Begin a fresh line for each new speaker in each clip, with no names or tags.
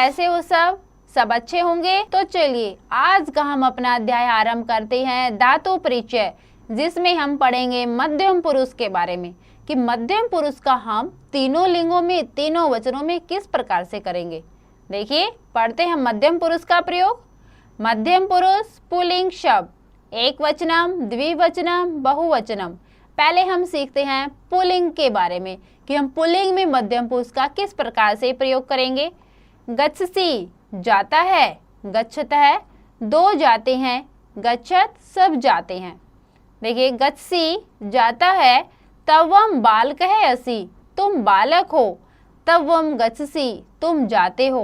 कैसे हो सब अच्छे होंगे। तो चलिए आज का हम अपना अध्याय आरंभ करते हैं धातु परिचय, जिसमें हम पढ़ेंगे मध्यम पुरुष के बारे में कि मध्यम पुरुष का हम तीनों लिंगों में तीनों वचनों में किस प्रकार से करेंगे। देखिए पढ़ते हैं मध्यम पुरुष का प्रयोग। मध्यम पुरुष पुल्लिंग शब्द एक वचनम, द्विवचनम, बहुवचनम। पहले हम सीखते हैं पुल्लिंग के बारे में कि हम पुल्लिंग में मध्यम पुरुष का किस प्रकार से प्रयोग करेंगे। गच्छसि जाता है, गच्छत है, दो जाते हैं, गच्छत सब जाते हैं। देखिए गच्छसि जाता है, तवम बालकः असि तुम बालक हो, तवम गच्छसि तुम जाते हो।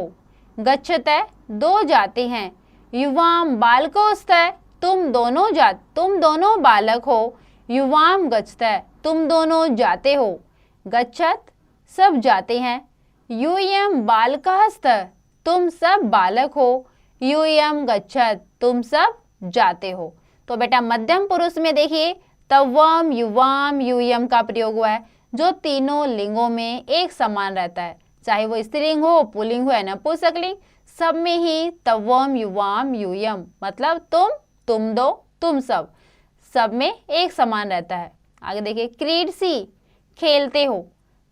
गच्छत है दो जाते हैं, युवाम बालकोस्तः तुम दोनों बालक हो, युवाम गच्छतः तुम दोनों जाते हो। गच्छत सब जाते हैं, यूयम बालकस्तः तुम सब बालक हो, यूयम गच्छत तुम सब जाते हो। तो बेटा मध्यम पुरुष में देखिए तवम, युवाम, यूयम का प्रयोग हुआ है जो तीनों लिंगों में एक समान रहता है, चाहे वो स्त्रीलिंग हो, पुल्लिंग हो या नपुंसकलिंग, सब में ही तवम, युवाम, यूयम मतलब तुम दो, तुम सब में एक समान रहता है। आगे देखिए क्रीडसि खेलते हो,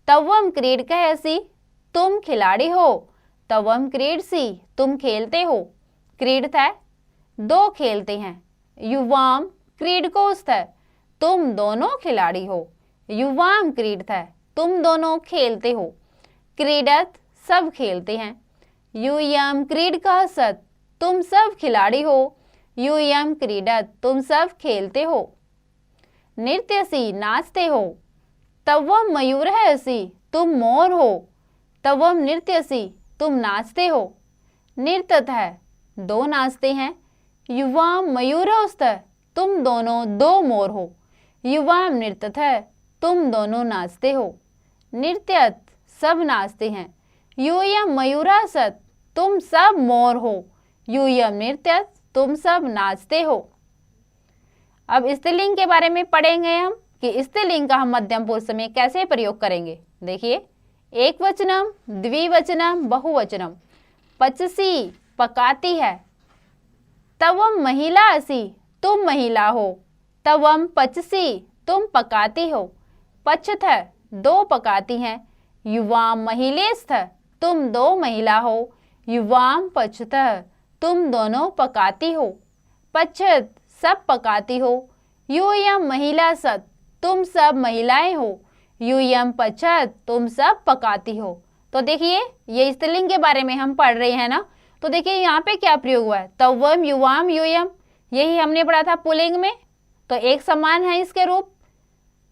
तवम क्रीडकः असि तुम खिलाड़ी हो, तवम क्रीडसि तुम खेलते हो। क्रीडत है दो खेलते हैं, युवाम क्रीडकोस्तः तुम दोनों खिलाड़ी हो, युवाम क्रीडत है तुम दोनों खेलते हो। क्रीडत सब खेलते हैं, यूयम क्रीडकः सत् तुम सब खिलाड़ी हो, यूयम क्रीडत तुम सब खेलते हो। नृत्यसि नाचते हो, तवम मयूरः असि तुम मोर हो, तवम नृत्यसि तुम नाचते हो। नृत्यत है दो नाचते हैं, युवाम मयूरस्तः तुम दोनों दो मोर हो, युवाम नृत्यत है तुम दोनों नाचते हो। नृत्यत सब नाचते हैं, यूयम मयूरासत् तुम सब मोर हो, यूयम नृत्यत तुम सब नाचते हो। अब स्त्रीलिंग के बारे में पढ़ेंगे हम कि स्त्रीलिंग का हम मध्यम पुरुष में कैसे प्रयोग करेंगे। देखिए एक वचनम, द्विवचनम, बहुवचनम। पचसी पकाती है, तवम महिला असि तुम महिला हो, तवम पचसी तुम पकाती हो। पचत है दो पकाती हैं, युवाम महिलेस्तः तुम दो महिला हो, युवाम पचतः तुम दोनों पकाती हो। पचत सब पकाती हो, यूयम महिला सत् तुम सब महिलाएं हो, यूयम पचत तुम सब पकाती हो। तो देखिए ये स्त्रीलिंग के बारे में हम पढ़ रहे हैं ना, तो देखिए यहाँ पे क्या प्रयोग हुआ है, तवम, युवाम, यूयम, यही हमने पढ़ा था पुल्लिंग में, तो एक समान है इसके रूप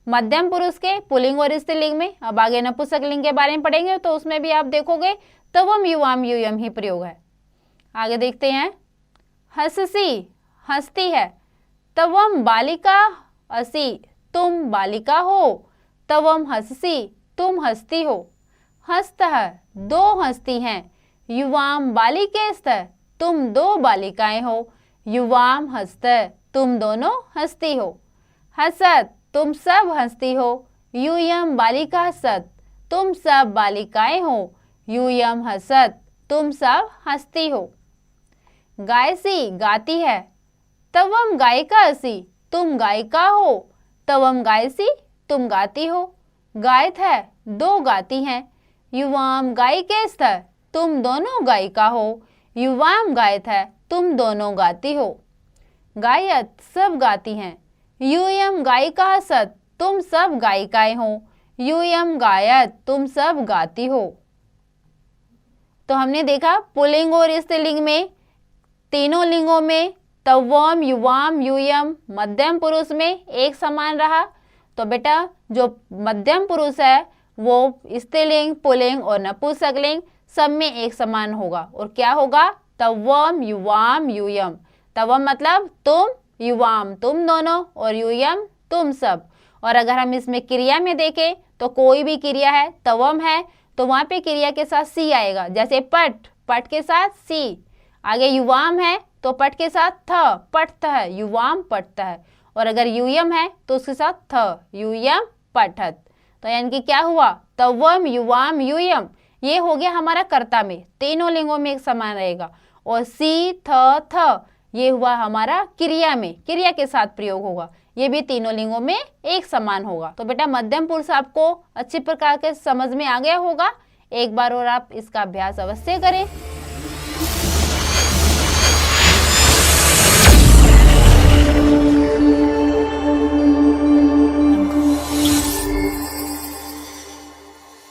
मध्यम पुरुष के पुल्लिंग और स्त्रीलिंग में। अब आगे नपुंसकलिंग के बारे में पढ़ेंगे तो उसमें भी आप देखोगे तवम, युवाम, यूयम ही प्रयोग है। आगे देखते हैं हंससी हंसती है, तवम बालिका असि तुम बालिका हो, तवम हंससी तुम हंसती हो। हंसतः दो हंसती हैं, युवाम बालिकेस्तः तुम दो बालिकाएं हो, युवाम हंसतः तुम दोनों हंसती हो। हंसत तुम सब हंसती हो, यूयम बालिका सत् तुम सब बालिकाएं हो, यूयम हंसत तुम सब हंसती हो। गायसी गाती है, तवम गायिका असि तुम गायिका हो, तवम गायसी तुम गाती हो। गायत है दो गाती हैं, युवाम गायिकेस्तः तुम दोनों गायिका हो, युवाम गायत है तुम दोनों गाती हो। गायत सब गाती हैं, यूयम गायिका सत् तुम सब गायिकाएं हो, यूयम गायत तुम सब गाती हो। तो हमने देखा पुल्लिंग और स्त्रीलिंग में तीनों लिंगों में तवम, युवाम, यूयम मध्यम पुरुष में एक समान रहा। तो बेटा जो मध्यम पुरुष है वो स्त्रीलिंग, पुल्लिंग और नपुंसकलिंग सब में एक समान होगा। और क्या होगा, तवम, युवाम, यूयम। तवम मतलब तुम, युवाम तुम दोनों और यूयम तुम सब। और अगर हम इसमें क्रिया में देखें तो कोई भी क्रिया है, तवम है तो वहाँ पे क्रिया के साथ सी आएगा, जैसे पट, पट के साथ सी। आगे युवाम है तो पट के साथ थ, पठत है, युवाम पठत है। और अगर यूयम है तो उसके साथ थ, यूयम पठत। तो यानी कि क्या हुआ, तवम, युवाम, यूयम, ये हो गया हमारा कर्ता में, तीनों लिंगों में एक समान रहेगा। और सी, थ, ये हुआ हमारा क्रिया में, क्रिया के साथ प्रयोग होगा, ये भी तीनों लिंगों में एक समान होगा। तो बेटा मध्यम पुरुष आपको अच्छी प्रकार के समझ में आ गया होगा। एक बार और आप इसका अभ्यास अवश्य करें।